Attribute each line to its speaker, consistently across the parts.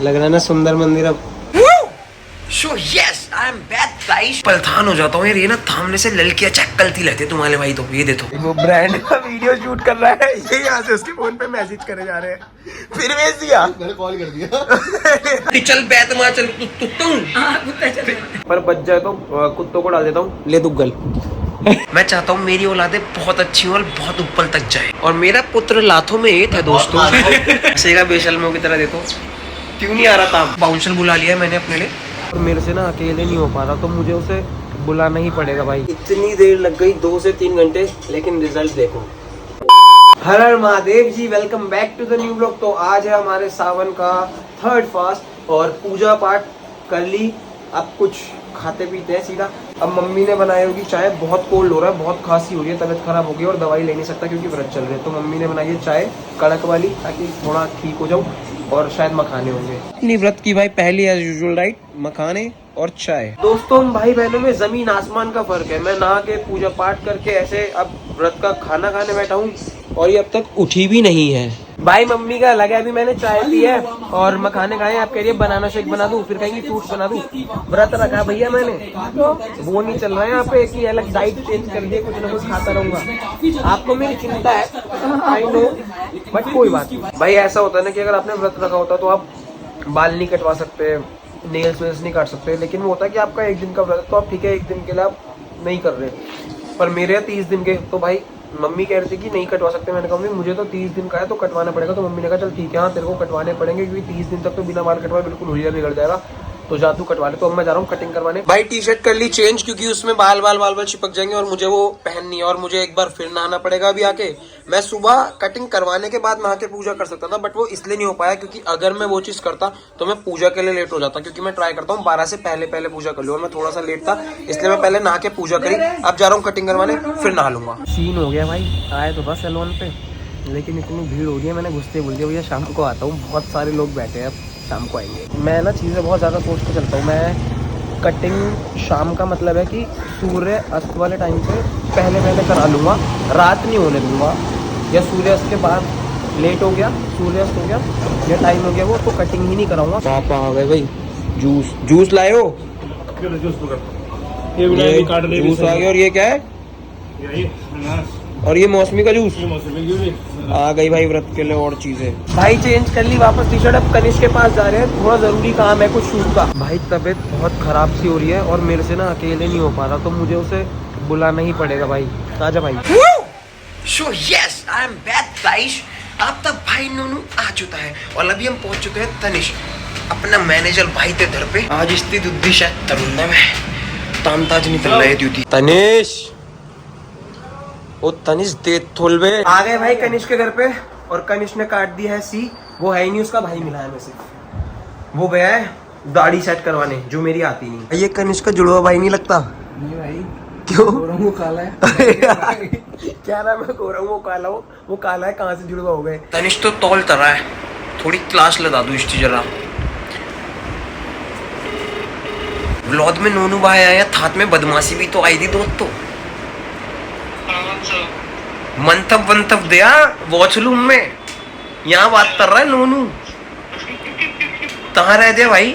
Speaker 1: लग रहा है ना सुंदर मंदिर अब।
Speaker 2: So yes, I am back guys। परेशान हो जाता हूँ यार, ये ना थामने से लड़कियां चक्कलती रहती है तुम्हारे भाई। तो ये देखो
Speaker 1: वो ब्रांड का वीडियो शूट कर रहा है, ये यहाँ से उसके फोन पे मैसेज करे जा रहे हैं। फिर भेज दिया,
Speaker 3: मैंने कॉल कर दिया।
Speaker 2: चल बैत मार, चल कुत्ता
Speaker 1: पर बच जाए तो कुत्तों को डाल देता हूँ, ले दुग्गल।
Speaker 2: मैं चाहता हूँ मेरी औलादे बहुत अच्छी हो और बहुत ऊपर तक जाए, और मेरा पुत्र लाथों में एक है दोस्तों। ऐसे का बेशर्मों की तरह देखो, क्यों नहीं आ रहा था। बाउंसर बुला लिया है मैंने अपने लिए,
Speaker 1: और मेरे से ना अकेले नहीं हो पा रहा, तो मुझे उसे बुलाना ही पड़ेगा भाई। इतनी देर लग गई, 2 से 3 घंटे, लेकिन रिजल्ट देखो। हर हर Mahadev ji, welcome back to the new blog. तो आज है हमारे सावन का 3rd फास्ट और पूजा पाठ कर ली। अब कुछ खाते पीते हैं सीधा। अब मम्मी ने बनाई होगी चाय, बहुत कोल्ड हो रहा है, बहुत खांसी हो रही है, तबीयत खराब हो गई और दवाई ले नहीं सकता क्योंकि व्रत चल रहे हैं। तो मम्मी ने बनाई है चाय कड़क वाली, ताकि थोड़ा ठीक हो जाऊं, और शायद मखाने होंगे। अपनी व्रत की भाई पहली एज यूजुअल राइट, मखाने और चाय। दोस्तों भाई बहनों में जमीन आसमान का फर्क है। मैं नहा के पूजा पाठ करके ऐसे अब व्रत का खाना खाने बैठा हूँ, और ये अब तक उठी भी नहीं है। भाई मम्मी का अलग है, अभी मैंने चाय पी है और मखाने खाए। आप कह रही है बनाना शेक बना दूं, फिर कहेंगी फ्रूट्स बना दूं। व्रत रखा भैया मैंने, वो नहीं चल रहा है यहाँ पे कि अलग डाइट चेंज कर दिए, कुछ ना कुछ खाता रहूंगा। आपको मेरी चिंता है, आई नो, बट कोई बात नहीं भाई। ऐसा होता है ना कि अगर आपने व्रत रखा होता तो आप बाल नहीं कटवा सकते, नेल्स वेल्स नहीं काट सकते, लेकिन वो होता है कि आपका 1 दिन का व्रत है तो आप ठीक है 1 दिन के लिए आप नहीं कर रहे। पर मेरे 30 दिन के, तो भाई मम्मी कह रही थी कि नहीं कटवा सकते। मैंने कहा मम्मी मुझे तो 30 दिन का है तो कटवाना पड़ेगा। तो मम्मी ने कहा चल ठीक है, हाँ तेरे को कटवाने पड़ेंगे, क्योंकि 30 दिन तक तो बिना बाल कटवाए बिल्कुल हुलिया बिगड़ जाएगा। तो जा तू कटवा ले। तो अब मैं जा रहा हूँ कटिंग करवाने। भाई टी शर्ट कर ली चेंज, क्योंकि उसमें बाल चिपक जाएंगे और मुझे वो पहननी है, और मुझे एक बार फिर नहाना पड़ेगा अभी आके। मैं सुबह कटिंग करवाने के बाद नहा के पूजा कर सकता था, बट वो इसलिए नहीं हो पाया क्योंकि अगर मैं वो चीज करता तो मैं पूजा के लिए लेट हो जाता, क्योंकि मैं ट्राई करता हूँ 12 से पहले पूजा कर लूँ, और मैं थोड़ा सा लेट था, इसलिए मैं पहले नहा के पूजा करी। अब जा रहा हूँ कटिंग करवाने, फिर नहा लूंगा। सीन हो गया भाई, आए तो बस सैलून पे, लेकिन इतनी भीड़ हो रही है, मैंने घुसते बोल दिया भैया शाम को आता हूँ, बहुत सारे लोग बैठे हैं, अब शाम को आएंगे। मैं ना चीज़ें बहुत ज़्यादा सोच के चलता हूँ। मैं कटिंग शाम का मतलब है कि सूर्य अस्त वाले टाइम से पहले करा लूँगा, रात नहीं होने दूँगा, या सूर्यास्त के बाद लेट हो गया, सूर्यास्त हो गया या टाइम हो गया वो, तो कटिंग ही नहीं कराऊंगा। पापा आ गए भाई, जूस लाए हो? ये जूस आ गया, और ये क्या है? और ये मौसमी का जूस आ गई भाई व्रत के लिए। और चीजें भाई चेंज कर ली, वापस टी शर्ट। अब कनिष्क के पास जा रहे हैं, थोड़ा जरूरी काम है कुछ शूट का। भाई तबीयत बहुत खराब सी हो रही है और मेरे से ना अकेले नहीं हो पा रहा, तो मुझे उसे बुलाना ही पड़ेगा भाई। आजा भाई।
Speaker 2: So yes, I am back guys। अब तक भाई नूनू आ चुका है, और अभी हम पहुंच चुके हैं तनिष, अपना मैनेजर भाई के घर पे। आज स्थित उद्दी शायद तरुणा में तामताज निकल रहे ड्यूटी।
Speaker 1: तनिष, ओ तनिष दे थोलबे। आ गए भाई कनिष के घर पे, और कनिष ने काट दिया है सी। वो है ही नहीं, उसका भाई मिला है मैं सिर्फ। वो गया है दाढ़ी सेट करवाने, जो मेरी आती नहीं। ये कनिष का जुड़वा भाई नहीं लगता?
Speaker 3: नहीं भाई,
Speaker 1: क्यों?
Speaker 3: वो काला है।
Speaker 1: क्या नाम है? गोरा हूँ, वो काला हूँ। वो काला है, कहाँ से जुड़वा हो गए?
Speaker 2: तनिष तो तौल तरा है, थोड़ी क्लास लगा दू इसकी जरा। व्लॉग में नोनू भाई आया, साथ में बदमाशी भी तो आई थी दोस्तों। मंथव वंथव दिया वॉशरूम में, यहाँ बात कर रहा है नोनू। कहाँ रह दिया भाई?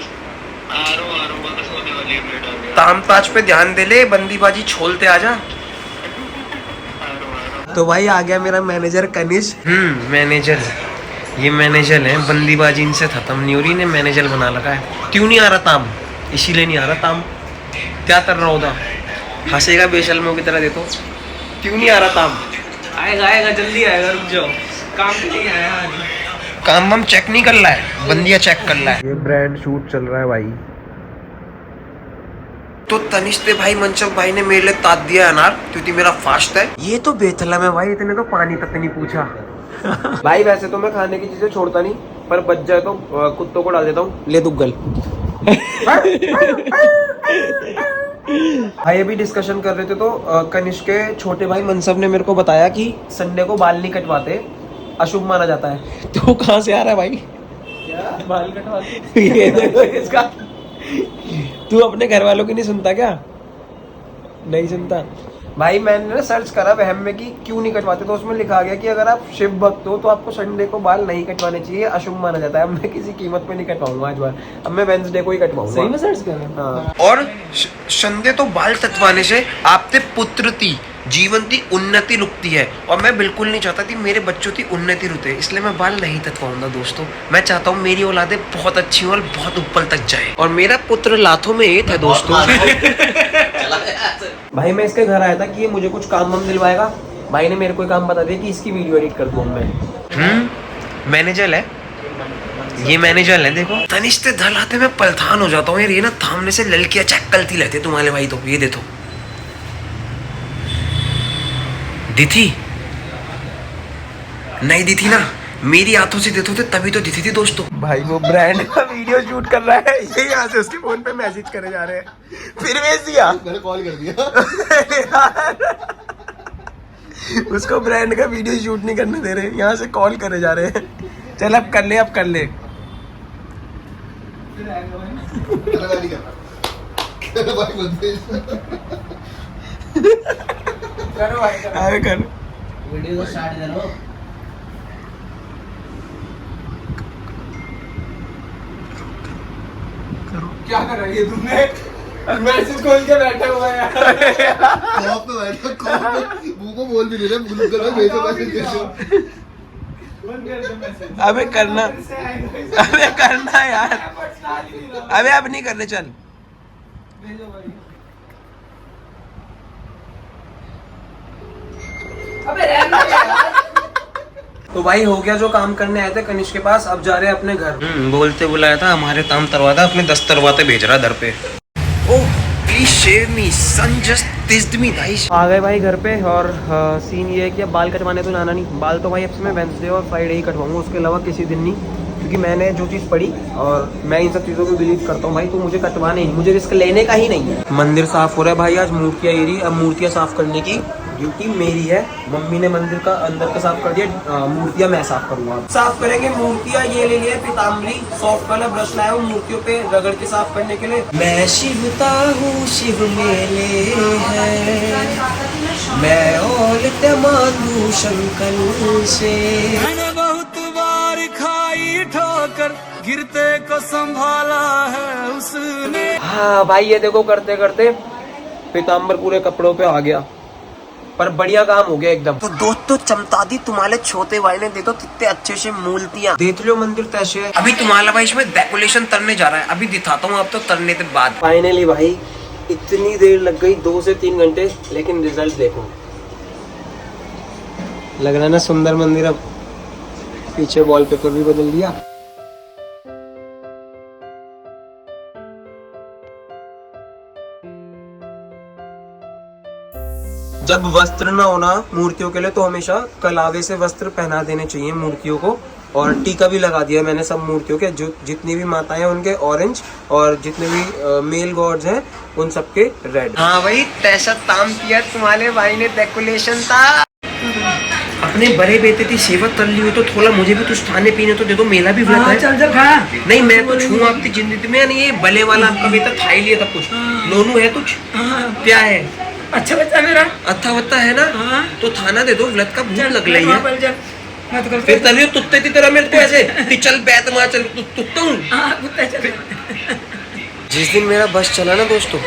Speaker 2: तामताज पे ध्यान दे ले, बंदीबाजी छोलते आजा।
Speaker 1: तो भाई आ गया मेरा मैनेजर कनिष।
Speaker 2: मैनेजर, ये मैनेजर है, बंदीबाजी इनसे खत्म नहीं हो रही, ने मैनेजर बना लगा है। क्यों नहीं आ रहा ताम? इसीलिए नहीं आ रहा ताम। क्या कर रहा होगा? हंसेगा बेशर्मों की तरह देखो, क्यों नहीं आ रहा ताम?
Speaker 3: आएगा जल्दी आएगा, रुक जाओ, काम पे नहीं आया आज।
Speaker 2: काम हम चेक नहीं कर रहा है, बंदिया चेक कर रहा है।
Speaker 1: ये ब्रांड शूट चल रहा है भाई।
Speaker 2: तो तनिष्क भाई मंचव भाई ने मेरे लिए तात दिया अनार, क्योंकि मेरा फास्ट है।
Speaker 1: ये तो बेथला में भाई, इतने तो पानी तक नहीं पूछा। भाई वैसे तो मैं खाने की चीजें छोड़ता नहीं, पर बच जाए तो कुत्तों को डाल देता हूँ, ले दुग्गल। भाई अभी डिस्कशन कर रहे थे, तो कनिष्क के छोटे भाई मनसब ने मेरे को बताया कि संडे को बाल नहीं कटवाते, अशुभ माना जाता है। तो कहाँ से आ रहा है भाई?
Speaker 3: क्या बाल कटवाते?
Speaker 1: ये देखो इसका। तू अपने घर वालों की नहीं सुनता क्या? नहीं सुनता? भाई मैंने ना सर्च करा वहम में कि क्यों नहीं कटवाते, तो उसमें लिखा गया कि अगर आप शिव भक्त हो तो आपको संडे को बाल नहीं कटवाने चाहिए, अशुभ माना जाता है। अब मैं किसी कीमत पे नहीं कटवाऊंगा आज बार, अब मैं वेंसडे को ही कटवाऊंगा।
Speaker 3: सही में सर्च कर।
Speaker 1: हाँ।
Speaker 2: और संडे तो बाल तत्वाने से आपते पुत्रति जीवन की उन्नति रुकती है, और मैं बिल्कुल नहीं चाहता कि मेरे बच्चों की उन्नति रुके, इसलिए मैं बाल नहीं तत्वाऊंगा दोस्तों। मैं चाहता हूँ मेरी औलादे बहुत अच्छी हो और बहुत ऊपर तक जाए, और मेरा पुत्र लाथों में एक है दोस्तों।
Speaker 1: भाई मैं इसके घर आया था कि ये मुझे कुछ काम वाम दिलवाएगा, भाई ने मेरे को काम बता दिया कि इसकी वीडियो एडिट कर दूँ मैं।
Speaker 2: मैनेजर है ये, मैनेजर है। देखो तनिष्ठ धल आते मैं पलथान हो जाता हूँ यार, ये ना थामने से ललकियां चेक करती रहती है तुम्हारे भाई। तो ये देखो दी थी नहीं दी थी ना, मेरी हाथों से देते थे तभी तो दी थी दोस्तों।
Speaker 1: भाई वो ब्रांड का वीडियो शूट कर रहा है, ये यहाँ से उसके फोन पे मैसेज करे जा रहे हैं, फिर भेज दिया,
Speaker 4: मैंने कॉल कर दिया।
Speaker 1: उसको ब्रांड का वीडियो शूट नहीं करने दे रहे, यहाँ से कॉल करे जा रहे हैं। चल अब कर ले, अब कर ले।
Speaker 4: अरे मैं नहीं कर रहा। अरे भाई मत भेज।
Speaker 3: करो भाई करो।
Speaker 1: आगे कर।
Speaker 3: वीडियो को स्टार्ट करो। क्या कर रही है तुमने? मैसेज खोल के बैठा हुआ है यार।
Speaker 4: कॉप पे बैठा, कॉप पे मुंह को बोल भी नहीं रहे, मुंह कर रहा भेजो मैसेज भेजो।
Speaker 3: बंद कर दो मैसेज।
Speaker 1: अबे करना, अबे करना यार, अबे अब नहीं करने, चल।
Speaker 3: भेजो भाई।
Speaker 1: तो भाई हो गया जो काम करने आए थे कनिष्क के पास, अब जा रहे हैं अपने घर।
Speaker 2: बोलते बुलाया था, हमारे ताम तरवाता अपने 10 तरवाते भेज रहा दर पे। Oh please save me son, just teased me guys.
Speaker 1: आ गए भाई घर पे, और सीन ये है कि अब बाल कटवाने तो जाना नहीं, बाल तो भाई अब से मैं वेंसडे और फ्राइडे ही कटवाऊंगा, उसके अलावा किसी दिन नहीं, क्योंकि मैंने जो चीज़ पढ़ी और मैं इन सब चीज़ों को बिलीव करता हूँ भाई, तो मुझे कटवाने ही, मुझे रिस्क लेने का ही नहीं है। मंदिर साफ हो रहा है भाई, आज मूर्तियाँ एरी, अब मूर्तियाँ साफ करने की ड्यूटी मेरी है। मम्मी ने मंदिर का अंदर का साफ कर दिया, मूर्तियाँ मैं साफ करूंगा। साफ करेंगे मूर्तियाँ, ये ले लिया पीताम्बरी सॉफ्ट वाला ब्रश लाया हूँ मूर्तियों पे रगड़ के साफ करने के लिए। मैं शिवता हूँ, शिव मेले है, मैं और मांगू शंकर से।
Speaker 3: मैंने बहुत बार खाई ठोकर, गिरते को संभाला है उसने।
Speaker 1: हाँ भाई ये देखो करते करते पीताम्बर पूरे कपड़ों पे आ गया, पर बढ़िया काम हो गया एकदम।
Speaker 2: तो दोस्तों चमता दी तुम्हारे छोटे भाई ने, देखो कितने अच्छे से मूर्तियां
Speaker 1: देख लो मंदिर तैसे है।
Speaker 2: अभी तुम्हारा भाई इसमें डेकोरेशन करने जा रहा है, अभी दिखाता हूँ आप तो करने के बाद।
Speaker 1: फाइनली भाई इतनी देर लग गई, 2 से 3 घंटे, लेकिन रिजल्ट देखो, लग रहा है ना सुंदर मंदिर। अब पीछे वॉलपेपर भी बदल दिया। जब वस्त्र ना होना मूर्तियों के लिए तो हमेशा कलावे से वस्त्र पहना देने चाहिए मूर्तियों को, और टीका भी लगा दिया मैंने सब मूर्तियों के, जो जितनी भी माताएं हैं उनके ऑरेंज, और जितने भी मेल गॉड्स हैं उन सबके रेड।
Speaker 2: हाँ भाई तैसा ताम किया तुम्हारे भाई ने, डेकोरेशन था। अपने बड़े बेटे की सेवा कर ली हो तो थोड़ा मुझे भी कुछ खाने पीने तो दे दो, मेला भी व्रत है।
Speaker 3: चल चल खा।
Speaker 2: नहीं मैं तो छू आपकी जिंदगी में, नहीं ये बले वाला आपका बेटा खा ही लिया था कुछ। नोनू है कुछ? क्या है?
Speaker 3: अच्छा बच्चा मेरा।
Speaker 2: अत्था वत्ता है ना? तो थाना दे दो, व्रत का भूख लग रही है।
Speaker 3: तो
Speaker 2: फिर तभी तुत्ते की तरह मेरे को ऐसे कि चल बैठ मार, चल तुत्ता हूँ। जिस दिन मेरा बस चला ना दोस्तों,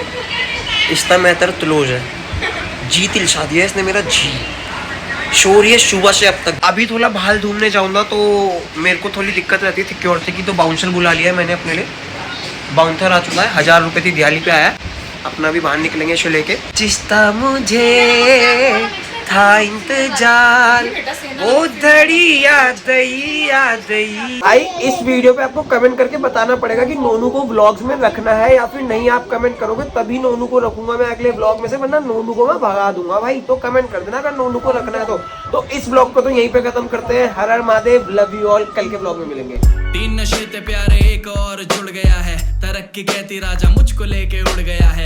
Speaker 2: इसका मैटर क्लोज है, जी तिलसा दिया इसने मेरा, जी शोर ये सुबह से अब तक। अभी थोड़ा बाहर घूमने जाऊंगा तो मेरे को थोड़ी दिक्कत रहती है सिक्योरिटी की, तो बाउंसर बुला लिया है मैंने अपने लिए। बाउंसर आ चुका है, 1000 रुपये की दिहाड़ी पे आया, अपना भी बाहर निकलेंगे शो लेके। जिसता मुझे था इंतजार, वो धड़ी याद आई।
Speaker 1: भाई इस वीडियो पे आपको कमेंट करके बताना पड़ेगा कि नोनू को व्लॉग्स में रखना है या फिर नहीं। आप कमेंट करोगे तभी नोनू को रखूंगा मैं अगले व्लॉग में से, वरना नोनू को मैं भगा दूंगा भाई। तो कमेंट कर देना अगर नोनू को रखना है तो इस व्लॉग को तो यहीं पे खत्म करते हैं। हर हर महादेव, लव यू ऑल, कल के व्लॉग में मिलेंगे।
Speaker 5: 3 नशे ते प्यारे एक और जुड़ गया है, तरक्की कहती राजा मुझको लेके उड़ गया है।